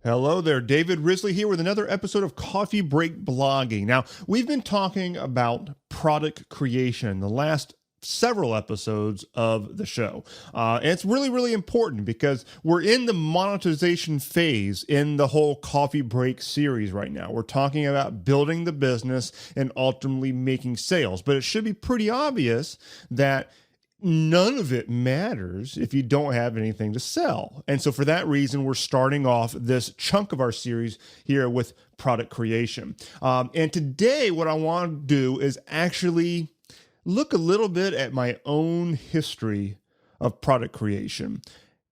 Hello there, David Risley here with another episode of Coffee Break Blogging. Now, we've been talking about product creation the last several episodes of the show. And it's really important because we're in the monetization phase in the whole Coffee Break series right now. We're talking about building the business and ultimately making sales. But it should be pretty obvious that none of it matters if you don't have anything to sell. And so for that reason, we're starting off this chunk of our series here with product creation. And today, what I want to do is actually look a little bit at my own history of product creation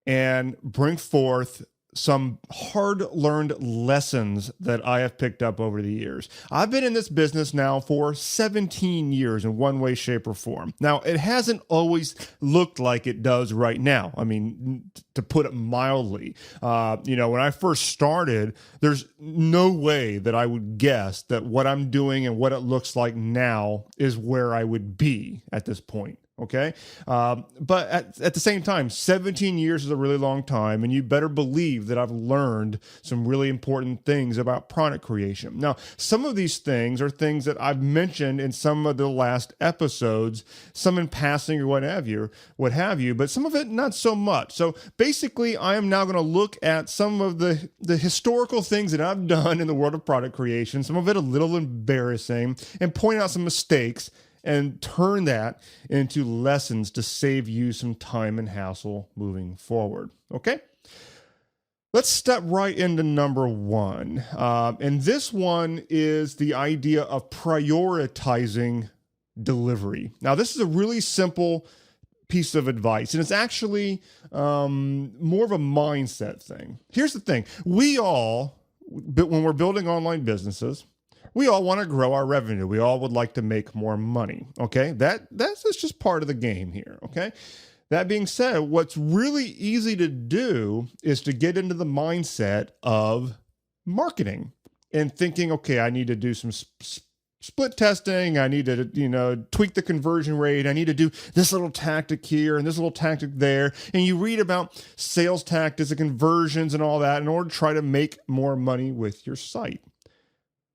and bring forth some hard-learned lessons that I have picked up over the years. I've been in this business now for 17 years in one way, shape, or form. Now, it hasn't always looked like it does right now. I mean, to put it mildly, when I first started, there's no way that I would guess that what I'm doing and what it looks like now is where I would be at this point. Okay. But at the same time, 17 years is a really long time, and you better believe that I've learned some really important things about product creation. Now, some of these things are things that I've mentioned in some of the last episodes, some in passing or what have you, but some of it not so much. So basically, I am now going to look at some of the historical things that I've done in the world of product creation, some of it a little embarrassing, and point out some mistakes and turn that into lessons to save you some time and hassle moving forward. Okay? Let's step right into number one. And this one is the idea of prioritizing delivery. Now, this is a really simple piece of advice, and it's actually more of a mindset thing. Here's the thing. We all, when we're building online businesses, we all want to grow our revenue. We all would like to make more money. Okay, that's just part of the game here. Okay, that being said, what's really easy to do is to get into the mindset of marketing and thinking, okay, I need to do some split testing. I need to, tweak the conversion rate. I need to do this little tactic here and this little tactic there. And you read about sales tactics and conversions and all that in order to try to make more money with your site.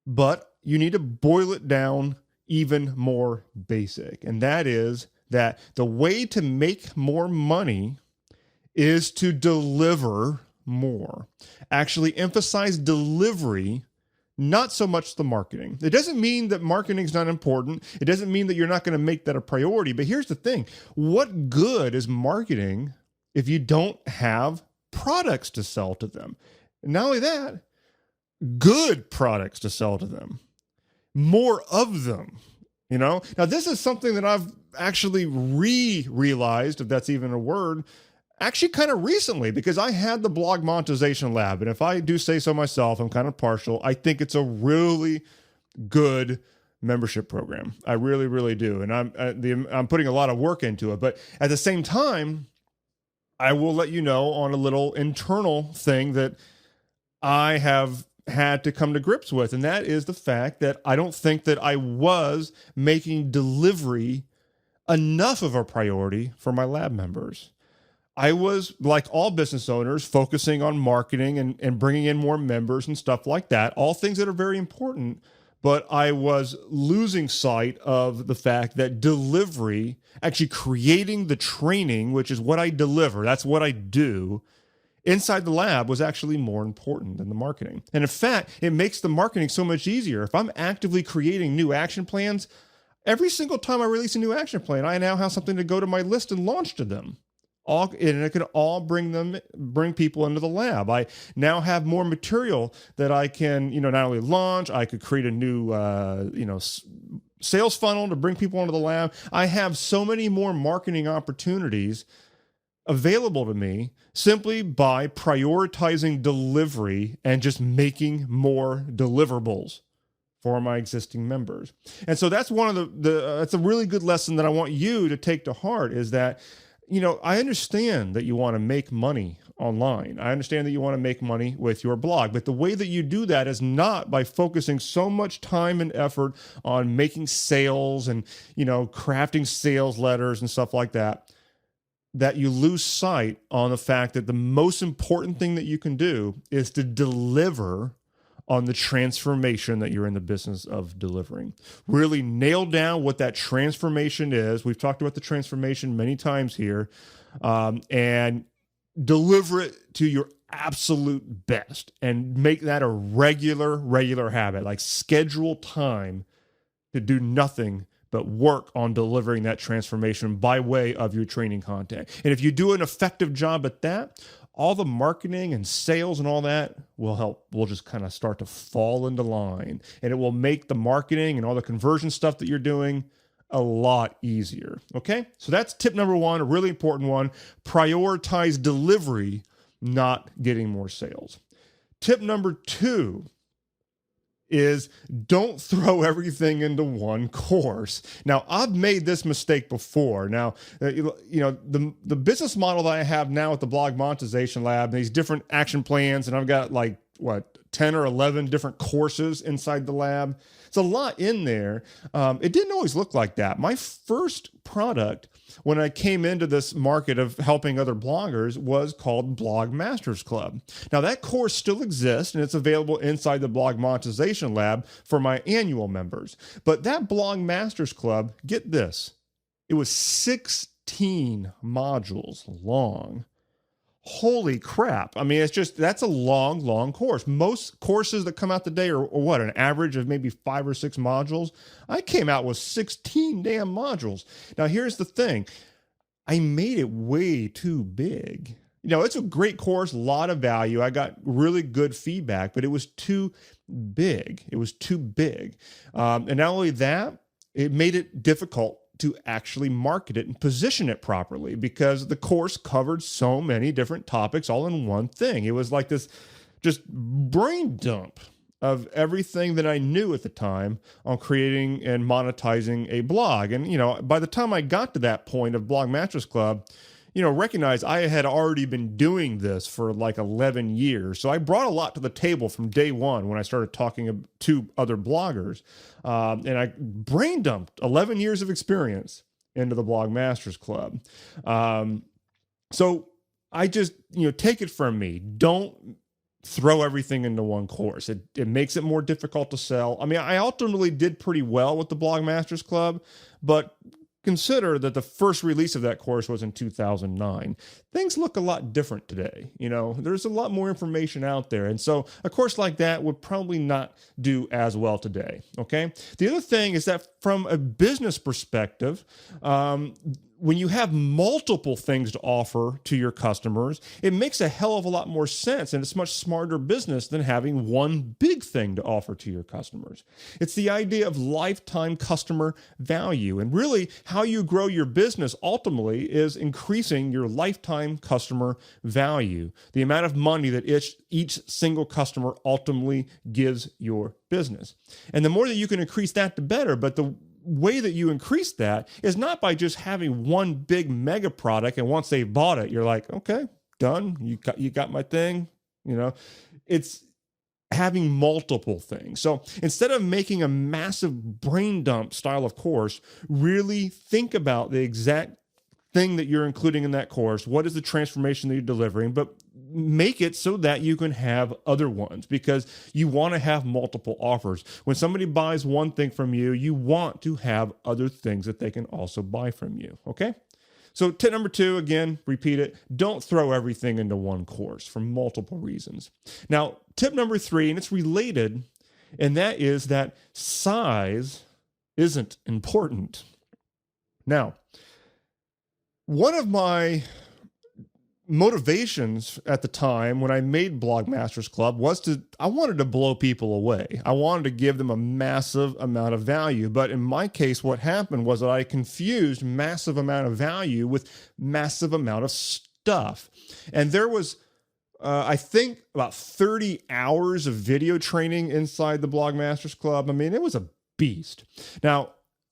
But you need to boil it down even more basic. And that is that the way to make more money is to deliver more. Actually emphasize delivery, not so much the marketing. It doesn't mean that marketing is not important. It doesn't mean that you're not going to make that a priority. But here's the thing. What good is marketing if you don't have products to sell to them? And not only that, good products to sell to them, more of them, Now, this is something that I've actually realized, if that's even a word, actually kind of recently, because I had the blog Monetization Lab. And if I do say so myself, I'm kind of partial. I think it's a really good membership program. I really do. And I'm putting a lot of work into it. But at the same time, I will let you know on a little internal thing that I have had to come to grips with, and that is the fact that I don't think that I was making delivery enough of a priority for my lab members. I was, like all business owners, focusing on marketing and bringing in more members and stuff like that, all things that are very important, but I was losing sight of the fact that delivery, actually creating the training, which is what I deliver, that's what I do, inside the lab was actually more important than the marketing. And in fact, it makes the marketing so much easier. If I'm actively creating new action plans, every single time I release a new action plan, I now have something to go to my list and launch to them. And it can all bring people into the lab. I now have more material that I can, not only launch, I could create a new, sales funnel to bring people into the lab. I have so many more marketing opportunities available to me simply by prioritizing delivery and just making more deliverables for my existing members. And so that's one of that's a really good lesson that I want you to take to heart, is that, I understand that you want to make money online. I understand that you want to make money with your blog, but the way that you do that is not by focusing so much time and effort on making sales and, crafting sales letters and stuff like that. that you lose sight on the fact that the most important thing that you can do is to deliver on the transformation that you're in the business of delivering. Really nail down what that transformation is. We've talked about the transformation many times here, and deliver it to your absolute best and make that a regular habit. Like schedule time to do nothing but work on delivering that transformation by way of your training content. And if you do an effective job at that, all the marketing and sales and all that will help. We'll just kind of start to fall into line, and it will make the marketing and all the conversion stuff that you're doing a lot easier. Okay? So that's tip number one, a really important one. Prioritize delivery, not getting more sales. Tip number two is don't throw everything into one course. Now, I've made this mistake before. Now, the business model that I have now with the Blog Monetization Lab, these different action plans, and I've got 10 or 11 different courses inside the lab. It's a lot in there. It didn't always look like that. My first product when I came into this market of helping other bloggers was called Blog Masters Club. Now that course still exists and it's available inside the Blog Monetization Lab for my annual members. But that Blog Masters Club, get this, it was 16 modules long. Holy crap. I mean, that's a long course. Most courses that come out today are what, an average of maybe 5 or 6 modules. I came out with 16 damn modules. Now, here's the thing. I made it way too big. It's a great course, a lot of value. I got really good feedback, but it was too big. It was too big. And not only that, it made it difficult to actually market it and position it properly because the course covered so many different topics all in one thing. It was like this just brain dump of everything that I knew at the time on creating and monetizing a blog. And, by the time I got to that point of Blog Masters Club, recognize I had already been doing this for 11 years. So I brought a lot to the table from day one when I started talking to other bloggers. And I brain dumped 11 years of experience into the Blog Masters Club. So I just, take it from me. Don't throw everything into one course. It makes it more difficult to sell. I mean, I ultimately did pretty well with the Blog Masters Club, but consider that the first release of that course was in 2009. Things look a lot different today. There's a lot more information out there. And so a course like that would probably not do as well today. Okay. The other thing is that from a business perspective, when you have multiple things to offer to your customers, it makes a hell of a lot more sense, and it's much smarter business than having one big thing to offer to your customers. It's the idea of lifetime customer value, and really how you grow your business ultimately is increasing your lifetime customer value, the amount of money that each single customer ultimately gives your business. And the more that you can increase that, the better, but the way that you increase that is not by just having one big mega product and once they've bought it, you're like, okay, done. You got my thing. It's having multiple things. So instead of making a massive brain dump style of course, really think about the exact thing that you're including in that course. What is the transformation that you're delivering? But make it so that you can have other ones because you want to have multiple offers. When somebody buys one thing from you, you want to have other things that they can also buy from you. Okay? So tip number 2, again, repeat it. Don't throw everything into one course for multiple reasons. Now, tip number 3, and it's related, and that is that size isn't important. Now, one of my motivations at the time when I made Blog Masters Club was I wanted to blow people away. I wanted to give them a massive amount of value. But in my case, what happened was that I confused massive amount of value with massive amount of stuff. And there was, I think, about 30 hours of video training inside the Blog Masters Club. I mean, it was a beast. Now,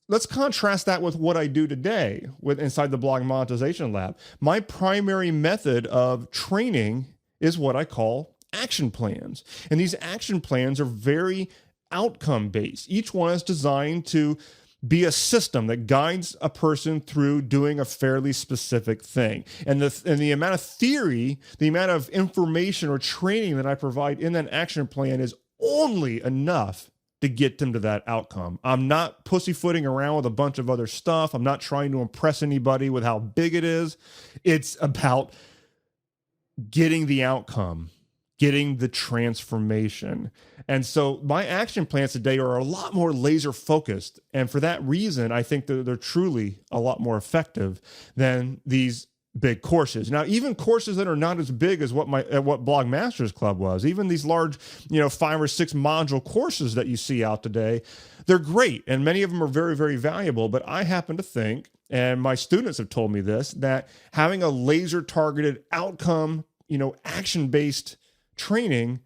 let's contrast that with what I do today inside the Blog Monetization Lab. My primary method of training is what I call action plans. And these action plans are very outcome-based. Each one is designed to be a system that guides a person through doing a fairly specific thing. And the amount of theory, the amount of information or training that I provide in that action plan is only enough to get them to that outcome. I'm not pussyfooting around with a bunch of other stuff. I'm not trying to impress anybody with how big it is. It's about getting the outcome, getting the transformation. And so my action plans today are a lot more laser focused. And for that reason, I think that they're truly a lot more effective than these big courses. Now, even courses that are not as big as what Blog Masters Club was, even these large, 5 or 6 module courses that you see out today, they're great. And many of them are very, very valuable. But I happen to think, and my students have told me this, that having a laser targeted outcome, action-based training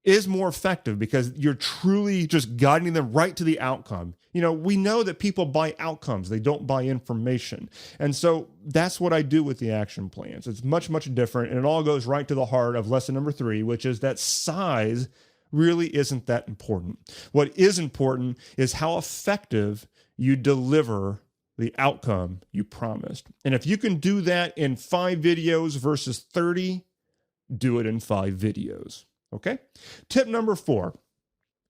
is more effective because you're truly just guiding them right to the outcome. We know that people buy outcomes. They don't buy information. And so that's what I do with the action plans. It's much, much different. And it all goes right to the heart of lesson number 3, which is that size really isn't that important. What is important is how effective you deliver the outcome you promised. And if you can do that in 5 videos versus 30, do it in 5 videos. Okay? Tip number 4,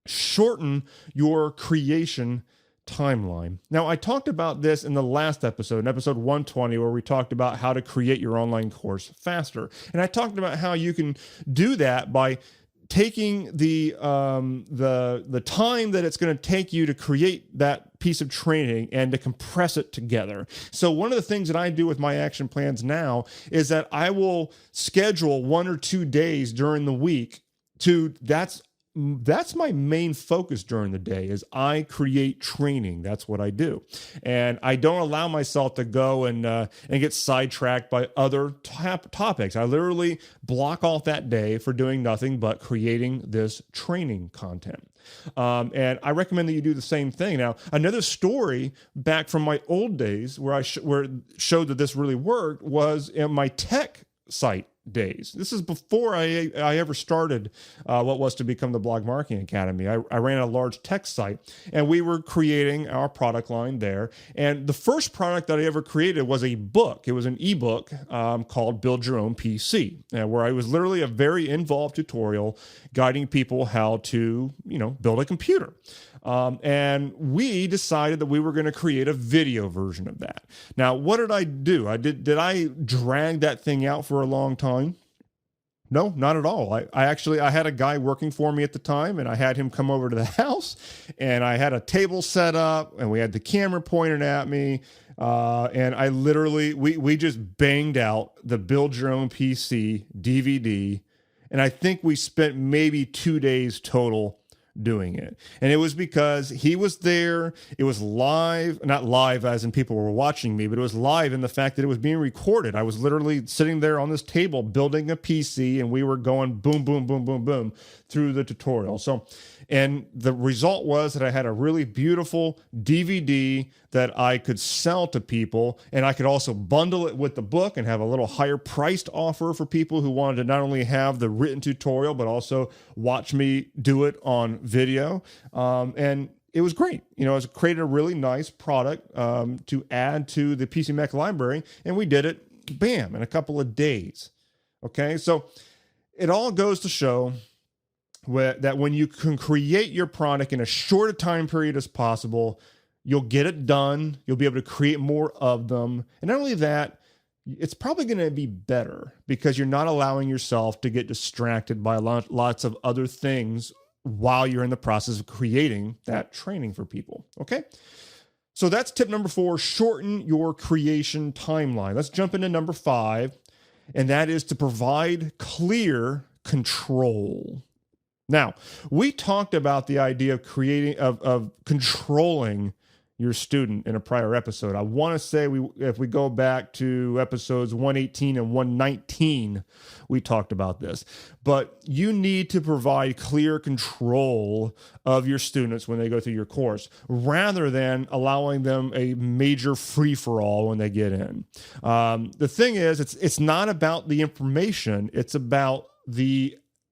shorten your creation timeline. Now, I talked about this in the last episode, in episode 120, where we talked about how to create your online course faster. And I talked about how you can do that by taking the time that it's going to take you to create that piece of training and to compress it together. So one of the things that I do with my action plans now is that I will schedule 1 or 2 days during the week that's my main focus during the day is I create training. That's what I do. And I don't allow myself to go and get sidetracked by other topics. I literally block off that day for doing nothing but creating this training content. And I recommend that you do the same thing. Now, another story back from my old days where where it showed that this really worked was in my tech site days. This is before I ever started what was to become the Blog Marketing Academy. I ran a large tech site and we were creating our product line there. And the first product that I ever created was a book. It was an ebook called Build Your Own PC, where I was literally a very involved tutorial guiding people how to, build a computer. And we decided that we were going to create a video version of that. Now, what did I do? Did I drag that thing out for a long time? No, not at all. I had a guy working for me at the time, and I had him come over to the house, and I had a table set up, and we had the camera pointed at me, and I literally, we just banged out the Build Your Own PC DVD, and I think we spent maybe 2 days total doing it. And it was because he was there. It was live, not live as in people were watching me, but it was live in the fact that it was being recorded. I was literally sitting there on this table building a PC and we were going boom, boom, boom, boom, boom through the tutorial. And the result was that I had a really beautiful DVD that I could sell to people, and I could also bundle it with the book and have a little higher priced offer for people who wanted to not only have the written tutorial, but also watch me do it on video. And it was great. I created a really nice product to add to the PC Mech library, and we did it, bam, in a couple of days. Okay, so it all goes to show that when you can create your product in as short a time period as possible, you'll get it done. You'll be able to create more of them. And not only that, it's probably going to be better because you're not allowing yourself to get distracted by lots of other things while you're in the process of creating that training for people. Okay? So that's tip number 4, shorten your creation timeline. Let's jump into number 5, and that is to provide clear control. Now, we talked about the idea of controlling your student in a prior episode. I want to say if we go back to episodes 118 and 119, we talked about this. But you need to provide clear control of your students when they go through your course, rather than allowing them a major free-for-all when they get in. The thing is, it's not about the information. It's about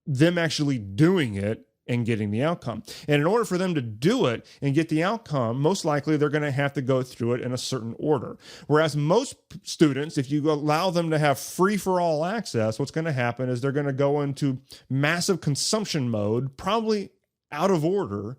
them actually doing it and getting the outcome. And in order for them to do it and get the outcome, most likely they're going to have to go through it in a certain order. Whereas most students, if you allow them to have free-for-all access, what's going to happen is they're going to go into massive consumption mode, probably out of order.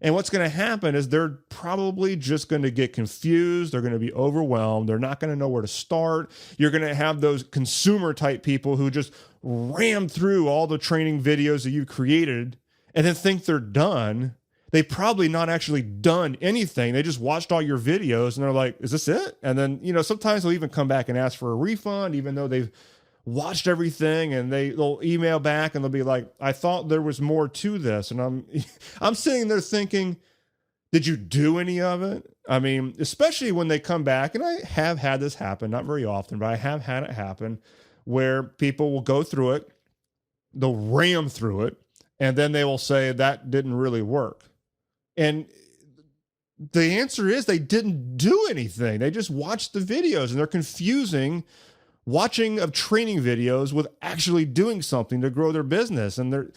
And what's going to happen is they're probably just going to get confused. They're going to be overwhelmed. They're not going to know where to start. You're going to have those consumer type people who just ram through all the training videos that you've created and then think they're done. They've probably not actually done anything. They just watched all your videos and they're like, is this it? And then, sometimes they'll even come back and ask for a refund, even though they've watched everything, and they'll email back and they'll be like, I thought there was more to this. And I'm sitting there thinking, did you do any of it? I mean, especially when they come back, and I have had this happen, not very often, but I have had it happen where people will go through it, they'll ram through it, and then they will say that didn't really work. And the answer is they didn't do anything. They just watched the videos, and they're confusing watching of training videos with actually doing something to grow their business. And they're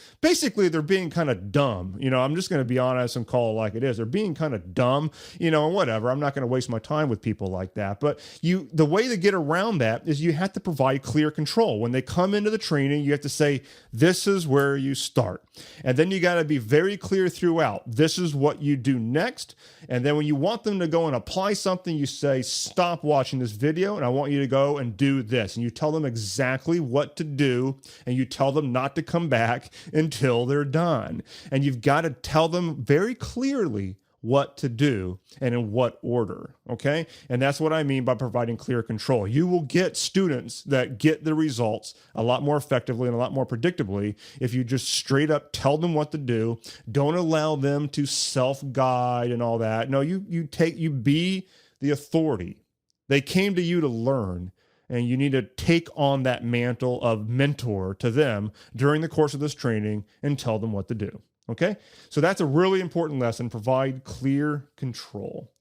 being kind of dumb. I'm just going to be honest and call it like it is. They're being kind of dumb, and whatever. I'm not going to waste my time with people like that. But the way to get around that is you have to provide clear control. When they come into the training, you have to say, this is where you start. And then you got to be very clear throughout. This is what you do next. And then when you want them to go and apply something, you say, stop watching this video and I want you to go and do this. And you tell them exactly what to do, and you tell them not to come back until they're done. And you've got to tell them very clearly what to do and in what order, okay? And that's what I mean by providing clear control. You will get students that get the results a lot more effectively and a lot more predictably if you just straight up tell them what to do. Don't allow them to self-guide and all that. No, you be the authority. They came to you to learn, and you need to take on that mantle of mentor to them during the course of this training and tell them what to do. Okay? So that's a really important lesson. Provide clear control.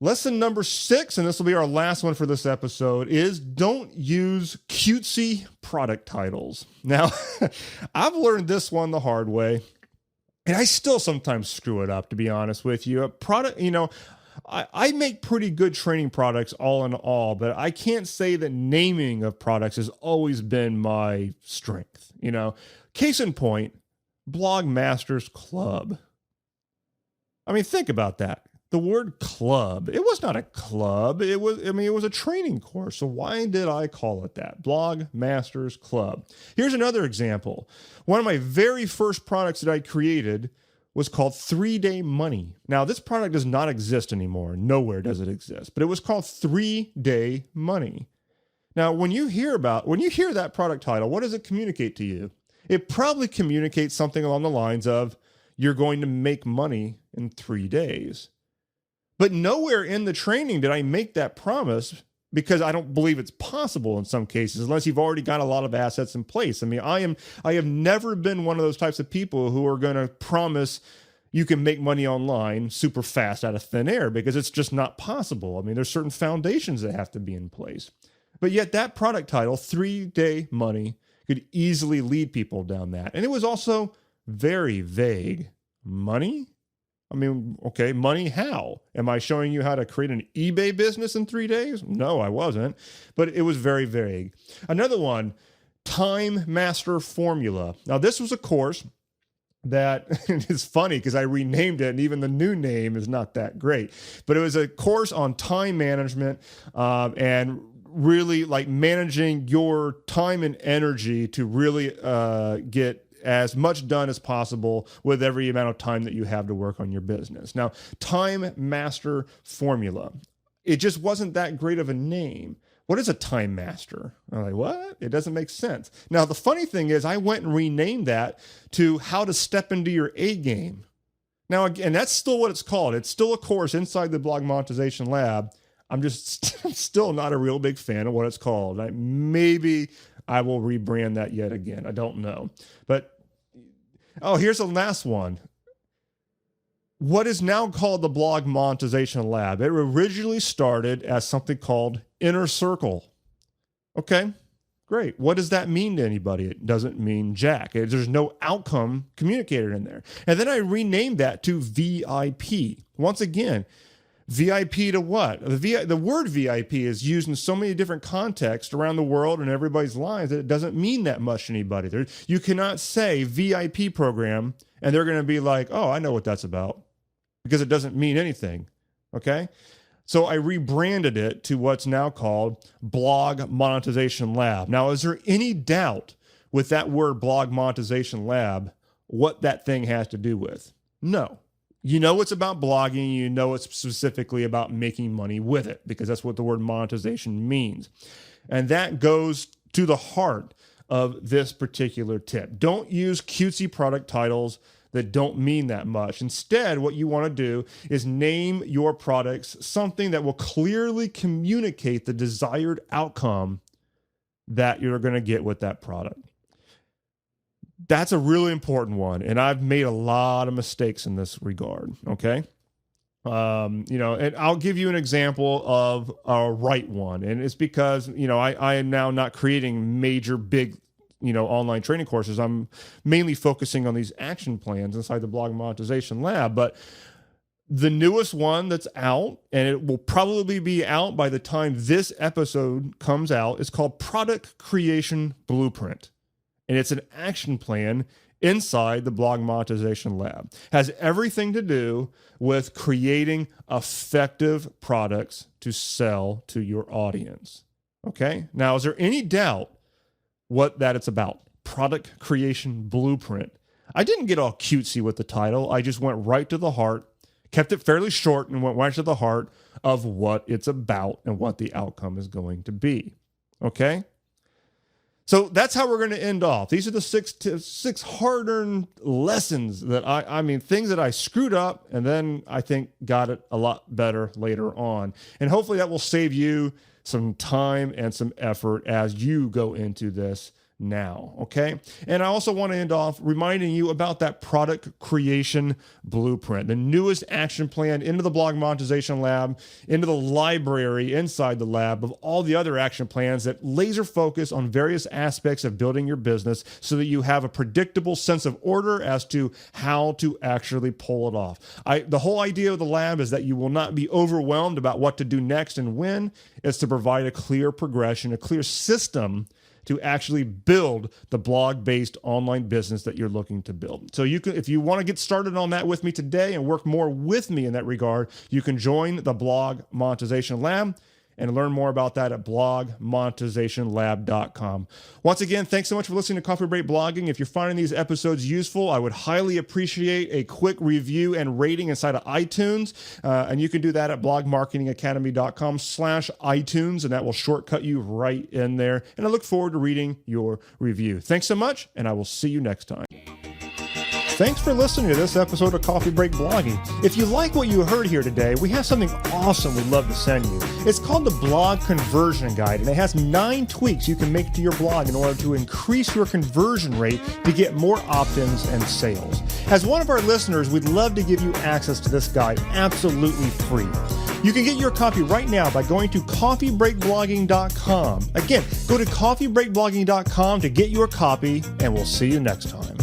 Lesson number 6, and this will be our last one for this episode, is don't use cutesy product titles. Now, I've learned this one the hard way, and I still sometimes screw it up, to be honest with you. A product, I make pretty good training products all in all, but I can't say that naming of products has always been my strength. Case in point, Blog Masters Club. I mean, think about that. The word club, it was not a club. It was a training course. So why did I call it that? Blog Masters Club. Here's another example. One of my very first products that I created was called 3-Day Money. Now, this product does not exist anymore. Nowhere does it exist. But it was called 3-Day Money. Now, when you hear that product title, what does it communicate to you? It probably communicates something along the lines of, you're going to make money in 3 days. But nowhere in the training did I make that promise, because I don't believe it's possible in some cases, unless you've already got a lot of assets in place. I mean, I have never been one of those types of people who are going to promise you can make money online super fast out of thin air, because it's just not possible. I mean, there's certain foundations that have to be in place. But yet that product title, 3-Day Money, could easily lead people down that. And it was also very vague. Money? I mean, okay, money how? Am I showing you how to create an eBay business in 3 days? No, I wasn't. But it was very vague. Another one, Time Master Formula. Now, this was a course that is funny because I renamed it, and even the new name is not that great. But it was a course on time management and really like managing your time and energy to really get as much done as possible with every amount of time that you have to work on your business. Now, Time Master Formula. It just wasn't that great of a name. What is a time master? I'm like, what? It doesn't make sense. Now, the funny thing is I went and renamed that to How to Step Into Your A Game. Now, again, that's still what it's called. It's still a course inside the Blog Monetization Lab. I'm still not a real big fan of what it's called. Maybe I will rebrand that yet again. I don't know. But, here's the last one. What is now called the Blog Monetization Lab. It originally started as something called Inner Circle. Okay, Great. What does that mean to anybody? It doesn't mean jack. There's no outcome communicated in there. And then I renamed that to VIP. Once again, VIP to what? The word VIP is used in so many different contexts around the world and everybody's lives that it doesn't mean that much to anybody. You cannot say VIP program and they're going to be like, oh, I know what that's about, because it doesn't mean anything. Okay? So I rebranded it to what's now called Blog Monetization Lab. Now, is there any doubt with that word Blog Monetization Lab what that thing has to do with? No. You know it's about blogging. You know it's specifically about making money with it, because that's what the word monetization means. And that goes to the heart of this particular tip. Don't use cutesy product titles that don't mean that much. Instead, what you want to do is name your products something that will clearly communicate the desired outcome that you're going to get with that product. That's a really important one, and I've made a lot of mistakes in this regard, okay? And I'll give you an example of a right one, and it's because, I am now not creating major, big, online training courses. I'm mainly focusing on these action plans inside the Blog Monetization Lab. But the newest one that's out, and it will probably be out by the time this episode comes out, is called Product Creation Blueprint. And it's an action plan inside the Blog Monetization Lab. Has everything to do with creating effective products to sell to your audience. Okay? Now, is there any doubt what that it's about? Product Creation Blueprint. I didn't get all cutesy with the title. I just went right to the heart, kept it fairly short, and went right to the heart of what it's about and what the outcome is going to be. Okay? So that's how we're going to end off. These are the six hard-earned lessons that things that I screwed up and then I think got it a lot better later on. And hopefully that will save you some time and some effort as you go into this now, okay? And I also want to end off reminding you about that Product Creation Blueprint, the newest action plan into the Blog Monetization Lab, into the library inside the lab of all the other action plans that laser focus on various aspects of building your business so that you have a predictable sense of order as to how to actually pull it off. The whole idea of the lab is that you will not be overwhelmed about what to do next and when. It's to provide a clear progression, a clear system to actually build the blog-based online business that you're looking to build. So you can, if you want to get started on that with me today and work more with me in that regard, you can join the Blog Monetization Lab and learn more about that at blogmonetizationlab.com. Once again, thanks so much for listening to Coffee Break Blogging. If you're finding these episodes useful, I would highly appreciate a quick review and rating inside of iTunes. And you can do that at blogmarketingacademy.com/iTunes, and that will shortcut you right in there. And I look forward to reading your review. Thanks so much, and I will see you next time. Thanks for listening to this episode of Coffee Break Blogging. If you like what you heard here today, we have something awesome we'd love to send you. It's called the Blog Conversion Guide, and it has 9 tweaks you can make to your blog in order to increase your conversion rate to get more opt-ins and sales. As one of our listeners, we'd love to give you access to this guide absolutely free. You can get your copy right now by going to coffeebreakblogging.com. Again, go to coffeebreakblogging.com to get your copy, and we'll see you next time.